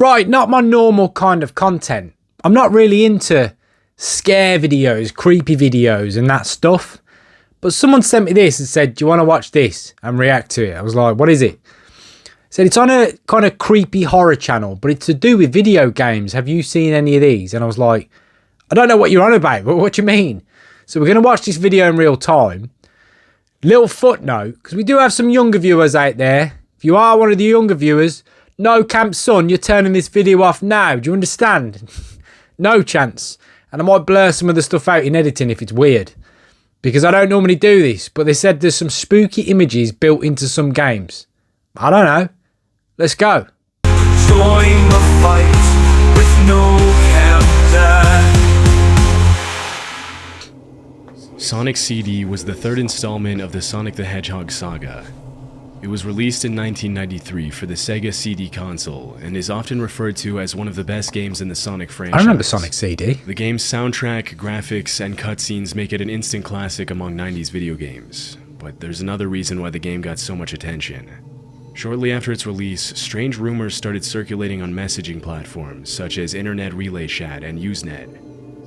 Right, not my normal kind of content. I'm not really into scare videos, creepy videos and that stuff. But someone sent me this and said, do you want to watch this and react to it? I was like, what is it? Said it's on a kind of creepy horror channel, but it's to do with video games. Have you seen any of these? And I was like, I don't know what you're on about, but what do you mean? So we're going to watch this video in real time. Little footnote, because we do have some younger viewers out there. If you are one of the younger viewers, no camp son, you're turning this video off now. Do you understand? No chance. And I might blur some of the stuff out in editing if it's weird. Because I don't normally do this, but they said there's some spooky images built into some games. I don't know. Let's go. Join the fight with no countdown. Sonic CD was the third installment of the Sonic the Hedgehog saga. It was released in 1993 for the Sega CD console and is often referred to as one of the best games in the Sonic franchise. I remember Sonic CD. The game's soundtrack, graphics, and cutscenes make it an instant classic among 90s video games. But there's another reason why the game got so much attention. Shortly after its release, strange rumors started circulating on messaging platforms such as Internet Relay Chat and Usenet.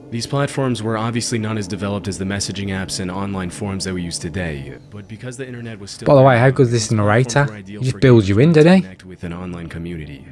These platforms were obviously not as developed as the messaging apps and online forums that we use today, but because the internet was still... By the way, how good is this narrator? He just builds you in, doesn't he? ...connect with an online community.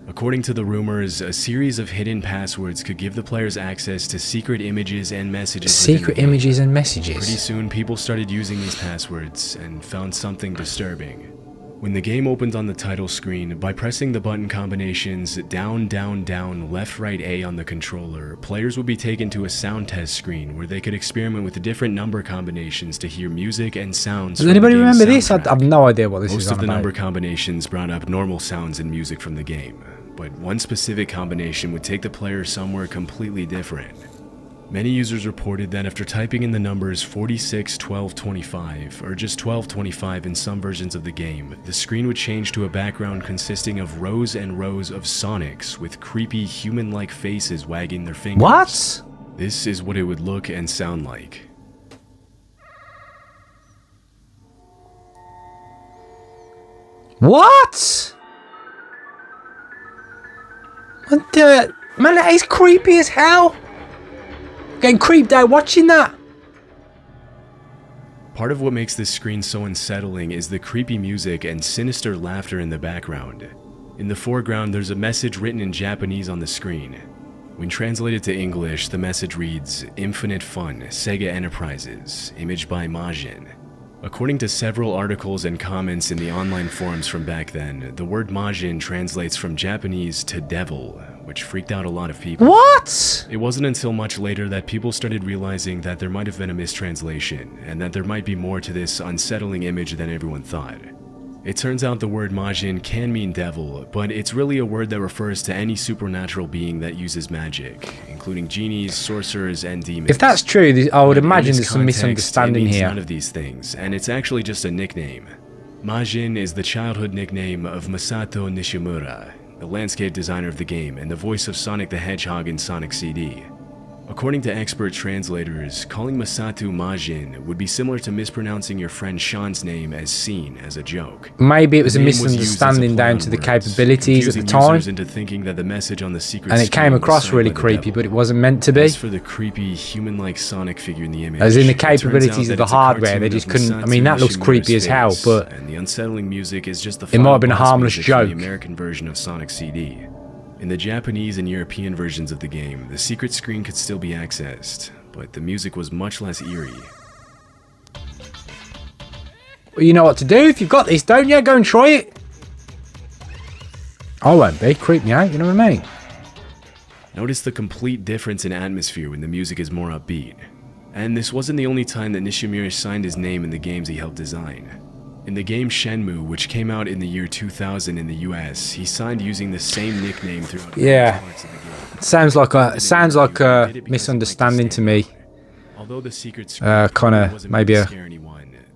According to the rumors, a series of hidden passwords could give the players access to secret images and messages. Secret images and messages. Pretty soon, people started using these passwords and found something disturbing. When the game opened on the title screen, by pressing the button combinations down, down, down, left, right, A on the controller, players would be taken to a sound test screen where they could experiment with different number combinations to hear music and sounds. Does anybody remember this? I have no idea what this is on about. Most of the number combinations brought up normal sounds and music from the game, but one specific combination would take the player somewhere completely different. Many users reported that after typing in the numbers 46, 12, 25, or just 12, 25 in some versions of the game, the screen would change to a background consisting of rows and rows of Sonics with creepy human-like faces wagging their fingers. What? This is what it would look and sound like. What? What the... Man, that is creepy as hell. Getting creeped out watching that. Part of what makes this screen so unsettling is the creepy music and sinister laughter in the background. In the foreground, there's a message written in Japanese on the screen. When translated to English, the message reads, "Infinite Fun, Sega Enterprises, image by Majin." According to several articles and comments in the online forums from back then, the word Majin translates from Japanese to devil, which freaked out a lot of people. What? It wasn't until much later that people started realizing that there might have been a mistranslation, and that there might be more to this unsettling image than everyone thought. It turns out the word Majin can mean devil, but it's really a word that refers to any supernatural being that uses magic, including genies, sorcerers, and demons. If that's true, I would imagine there's some context, misunderstanding it means here. none of these things, and it's actually just a nickname. Majin is the childhood nickname of Masato Nishimura, the landscape designer of the game and the voice of Sonic the Hedgehog in Sonic CD. According to expert translators, calling Masato Majin would be similar to mispronouncing your friend Sean's name as Scene as a joke. Maybe it was a misunderstanding down to the capabilities at the time, into thinking that the message on the secret and it came across really creepy, but it wasn't meant to be. As for the creepy human-like Sonic figure in the image, as in the capabilities of the hardware, they just couldn't. I mean, that looks creepy as hell, but and the unsettling music is just the it might have been a harmless joke. The American version of Sonic CD. In the Japanese and European versions of the game, the secret screen could still be accessed, but the music was much less eerie. Well, you know what to do if you've got this, don't you? Go and try it. I won't be. Creep me out, you know what I mean? Notice the complete difference in atmosphere when the music is more upbeat. And this wasn't the only time that Nishimura signed his name in the games he helped design. In the game Shenmue, which came out in the year 2000 in the US, he signed using the same nickname throughout parts of the game. Sounds like a misunderstanding to me. Although the secret kinda maybe a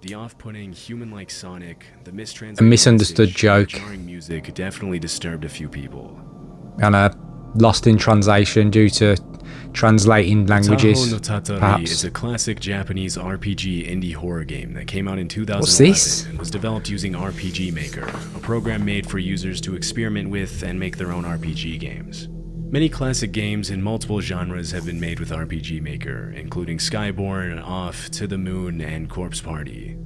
the off-putting human-like Sonic, the misunderstood joke, jarring music definitely disturbed a few people. and lost in translation due to translating languages. Utaho no Tatari Perhaps. is a classic Japanese RPG indie horror game that came out in 2011 What's this? and was developed using RPG Maker, a program made for users to experiment with and make their own RPG games. Many classic games in multiple genres have been made with RPG Maker, including Skyborn, Off, To the Moon, and Corpse Party.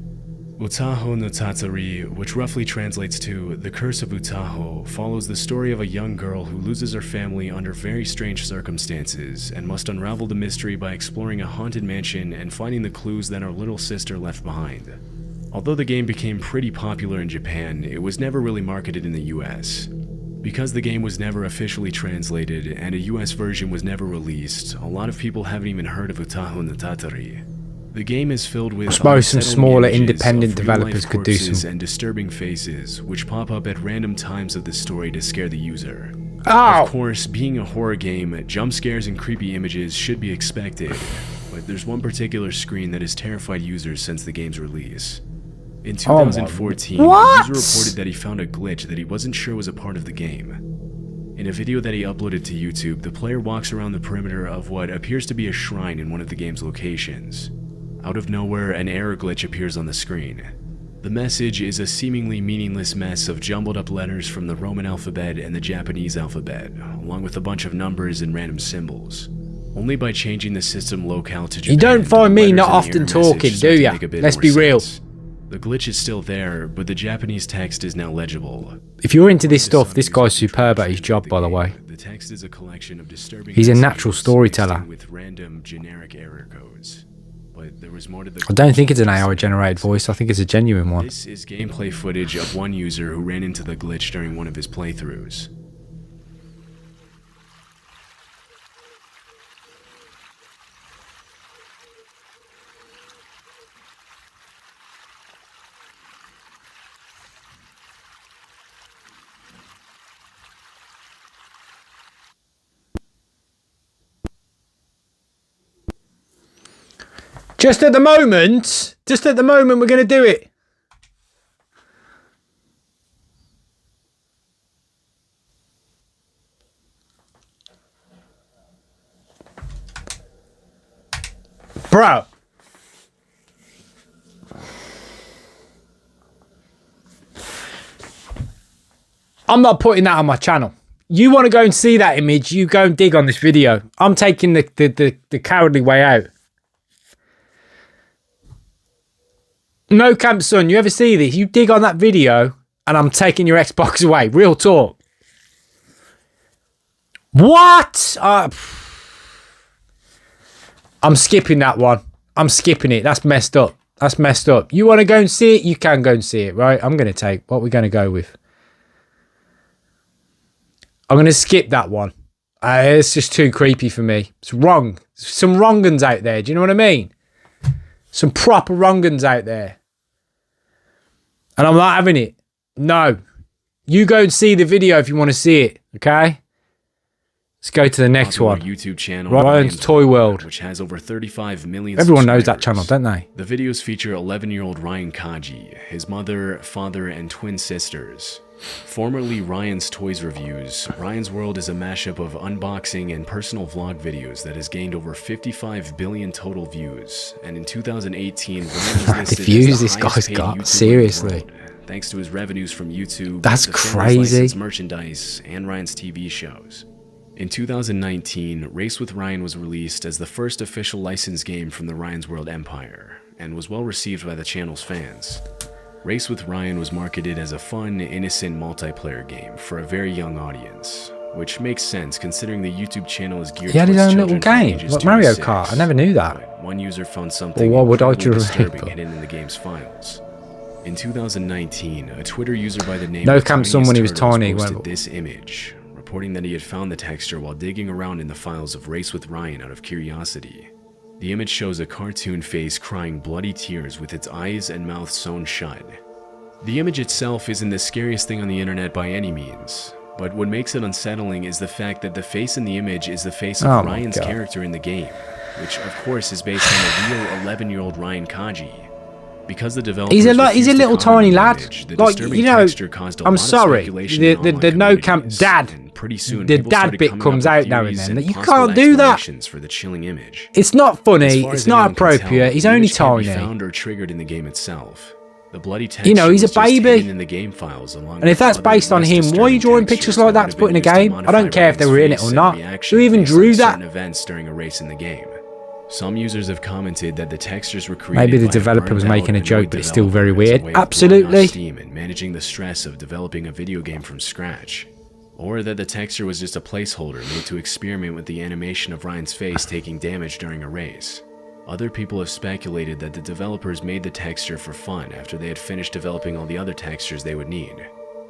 Utaho no Tatari, which roughly translates to The Curse of Utaho, follows the story of a young girl who loses her family under very strange circumstances and must unravel the mystery by exploring a haunted mansion and finding the clues that her little sister left behind. Although the game became pretty popular in Japan, it was never really marketed in the US. Because the game was never officially translated and a US version was never released, a lot of people haven't even heard of Utaho no Tatari. The game is filled with I suppose some unsettling smaller images independent of real-life developers could do corpses some. and disturbing faces, which pop up at random times of the story to scare the user. Oh! Of course, being a horror game, jump scares and creepy images should be expected, but there's one particular screen that has terrified users since the game's release. In 2014, What? a user reported that he found a glitch that he wasn't sure was a part of the game. In a video that he uploaded to YouTube, the player walks around the perimeter of what appears to be a shrine in one of the game's locations. Out of nowhere, an error glitch appears on the screen. The message is a seemingly meaningless mess of jumbled up letters from the Roman alphabet and the Japanese alphabet, along with a bunch of numbers and random symbols. Only by changing the system locale to Japan, You don't find do the me not letters in the often error talking, message do start to ya? make a bit Let's more be real. sense. The glitch is still there, but the Japanese text is now legible. If you're into this stuff, this guy's superb at his job, by the way. The text is a collection of disturbing He's a messages natural storyteller. mixed in with random generic error codes. But there was more to the I don't think it's an AI generated voice, I think it's a genuine one. This is gameplay footage of one user who ran into the glitch during one of his playthroughs. Just at the moment, we're going to do it. Bro. I'm not putting that on my channel. You want to go and see that image, you go and dig on this video. I'm taking the cowardly way out. No Camp Son, you ever see this? You dig on that video and I'm taking your Xbox away. Real talk. What? I'm skipping that one. I'm skipping it. That's messed up. That's messed up. You want to go and see it? You can go and see it, right? I'm going to take what we're going to go with. I'm going to skip that one. It's just too creepy for me. It's wrong. Some wrong uns out there. Do you know what I mean? Some proper wrong uns out there. And I'm not having it. No. You go and see the video if you want to see it, okay? Let's go to the next Popular one. YouTube channel Ryan's Toy World. which has over 35 million Everyone knows that subscribers. channel, don't they? The videos feature 11-year-old Ryan Kaji, his mother, father, and twin sisters. Formerly Ryan's Toys Reviews, Ryan's World is a mashup of unboxing and personal vlog videos that has gained over 55 billion total views. And in 2018, Ryan was listed views as the this guy's highest-paid got, YouTuber in the seriously. world, thanks to his revenues from YouTube, That's the family's crazy. licensed merchandise, and Ryan's TV shows. In 2019, Race with Ryan was released as the first official licensed game from the Ryan's World empire, and was well received by the channel's fans. Race with Ryan was marketed as a fun, innocent multiplayer game for a very young audience, which makes sense considering the YouTube channel is geared He had his towards own little children from game, ages like 2 to Mario 6. Kart. I never knew that. But one user found something Well, why would I incredibly do disturbing it? hidden in the game's files. In 2019, a Twitter user by the name No of Camp Son when he was Turtles tiny, posted went- this image, reporting that he had found the texture while digging around in the files of Race with Ryan out of curiosity. The image shows a cartoon face crying bloody tears with its eyes and mouth sewn shut. The image itself isn't the scariest thing on the internet by any means, but what makes it unsettling is the fact that the face in the image is the face of Oh my Ryan's God. character in the game, which of course is based on the real 11-year-old Ryan Kaji. Because the developers He's a refused to little comment on tiny the lad. image, the Like, disturbing you know, texture caused a I'm lot of sorry. speculation The in online no camp communities, dad. and pretty soon, the people dad started bit coming comes up with out now and theories then. and You possible can't do that. explanations for the chilling image. It's not As funny. far It's as not anyone can tell, appropriate. He's the only image can't be tiny. found or triggered in the game itself. The bloody texture You know, he's a was just baby. hidden in the game files, along And if with that's other based on less him, why are you disturbing drawing textures pictures that like would that to have put in a been used to game? I don't modify care if they were in it Ryan's or face not. and reaction Who even based drew on that? certain events during a race in the game. Some users have commented that the textures were created Maybe the by a developer was burned-out making a annoyed joke, but it's still very developer as a weird. way of blowing off Absolutely. steam and managing the stress of developing a video game from scratch. Or that the texture was just a placeholder made to experiment with the animation of Ryan's face taking damage during a race. Other people have speculated that the developers made the texture for fun after they had finished developing all the other textures they would need.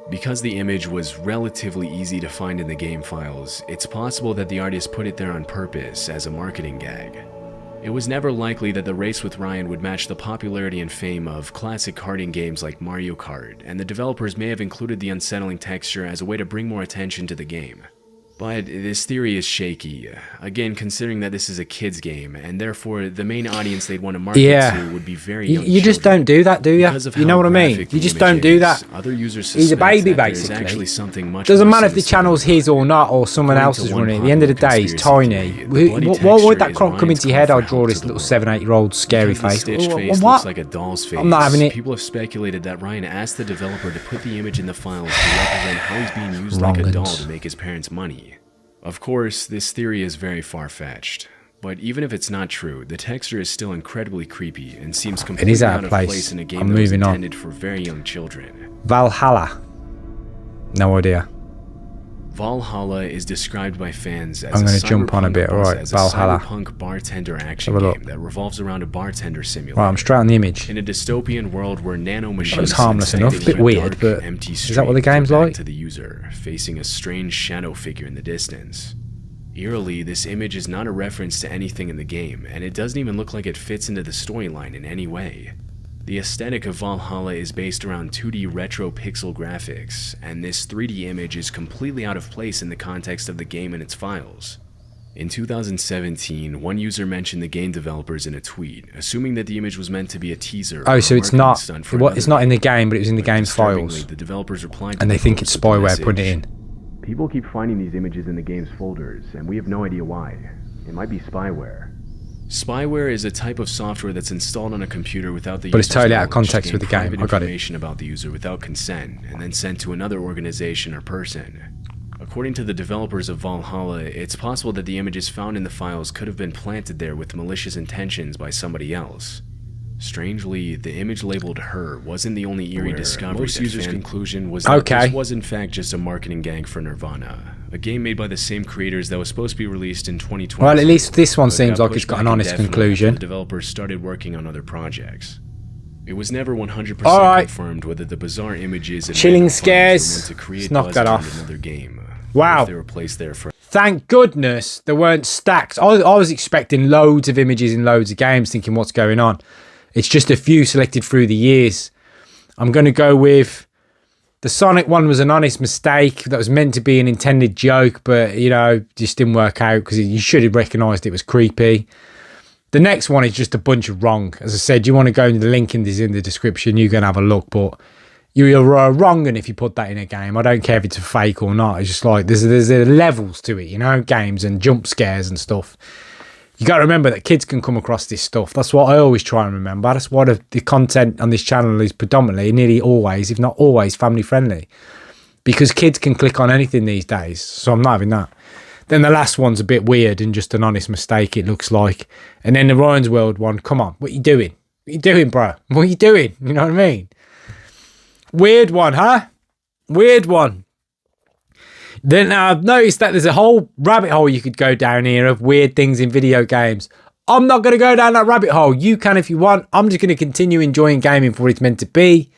Because the image was relatively easy to find in the game files, it's possible that the artist put it there on purpose as a marketing gag. It was never likely that the race with Ryan would match the popularity and fame of classic karting games like Mario Kart, and the developers may have included the unsettling texture as a way to bring more attention to the game. But this theory is shaky, again considering that this is a kid's game, and therefore the main audience they'd want to market to would be very young You just children. don't do that, do you? Because of You know how what I mean? graphic You the just image don't do is, that. Other users He's a suspect baby, that there's basically. actually something much Doesn't more matter if the sinister channel's going his on. or not, or someone According else's to one running it. At the end of the popular day, he's conspiracy tiny. theory, the bloody Why would that texture crop is come into your Ryan's head? I'll comfort draw help this to the little world. 7, 8-year-old scary Because the face. Stitch face What? looks like a doll's face. I'm not having it. People have speculated that Ryan asked the developer to put the image in the files to represent how he's being used like a doll Wrong'uns. to make his parents money. Of course, this theory is very far-fetched, but even if it's not true, the texture is still incredibly creepy and seems completely out out of of place. place in a game I'm that was moving on. intended for very young children. Valhalla. No idea. Valhalla is described by fans as I'm a gonna jump on a cyberpunk bit, boss- alright, as a Valhalla. cyberpunk bartender action Have a look. game that revolves around a bartender simulator. Right, I'm straight on the image. In a dystopian world where nanomachines It's harmless enough, insect bit a weird, dark, but empty is that what the street game's back like? to the user, facing a strange shadow figure in the distance. Eerily, this image is not a reference to anything in the game, and it doesn't even look like it fits into the storyline in any way. The aesthetic of Valhalla is based around 2D retro pixel graphics, and this 3D image is completely out of place in the context of the game and its files. In 2017, one user mentioned the game developers in a tweet, assuming that the image was meant to be a teaser. Oh, or so a it's marketing not. stunt for It's not another in the game. game, but it was in the But game's disturbingly, files. the developers replied to And the they think post it's with the spyware putting it message, in. People keep finding these images in the game's folders, and we have no idea why. It might be spyware. Spyware is a type of software that's installed on a computer without the But it's user's totally out of knowledge to context gain with the game. private I got it. information about the user without consent, and then sent to another organization or person. According to the developers of Valhalla, it's possible that the images found in the files could have been planted there with malicious intentions by somebody else. Strangely, the image labeled her wasn't the only eerie discovery. Most users' conclusion was that Okay. this was in fact just a marketing gag for Nirvana, a game made by the same creators that was supposed to be released in 2020. Well, at least this one but seems got like it's pushed got an back honest indefinitely conclusion. after the developers started working on other projects. It was never 100% Alright. confirmed whether the bizarre images and Chilling random files scares. were meant to create Let's knock buzz that around off. another game. Wow. Or if they were placed there for Thank goodness there weren't stacks. I was expecting loads of images in loads of games, thinking what's going on. It's just a few selected through the years. I'm going to go with the Sonic one was an honest mistake that was meant to be an intended joke, but, you know, just didn't work out because you should have recognised it was creepy. The next one is just a bunch of wrong. As I said, you want to go into the link in the description, you can have a look, but you're wrong and if you put that in a game. I don't care if it's a fake or not. It's just like there's levels to it, you know, games and jump scares and stuff. You got to remember that kids can come across this stuff. That's what I always try and remember. That's why the content on this channel is predominantly, nearly always, if not always, family friendly. Because kids can click on anything these days. So I'm not having that. Then the last one's a bit weird and just an honest mistake, it looks like. And then the Ryan's World one, come on, what you doing? What you doing, bro? What are you doing? You know what I mean? Weird one, huh? Weird one. Then I've noticed that there's a whole rabbit hole you could go down here of weird things in video games. I'm not going to go down that rabbit hole. You can if you want. I'm just going to continue enjoying gaming for what it's meant to be.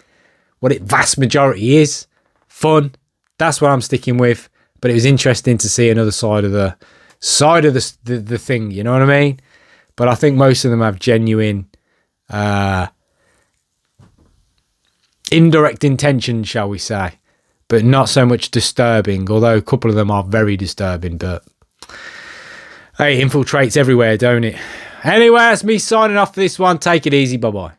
What it vast majority is. Fun. That's what I'm sticking with. But it was interesting to see another side of the thing. You know what I mean? But I think most of them have genuine indirect intention, shall we say. But not so much disturbing, although a couple of them are very disturbing. But hey, infiltrates everywhere, don't it? Anyway, that's me signing off for this one. Take it easy. Bye-bye.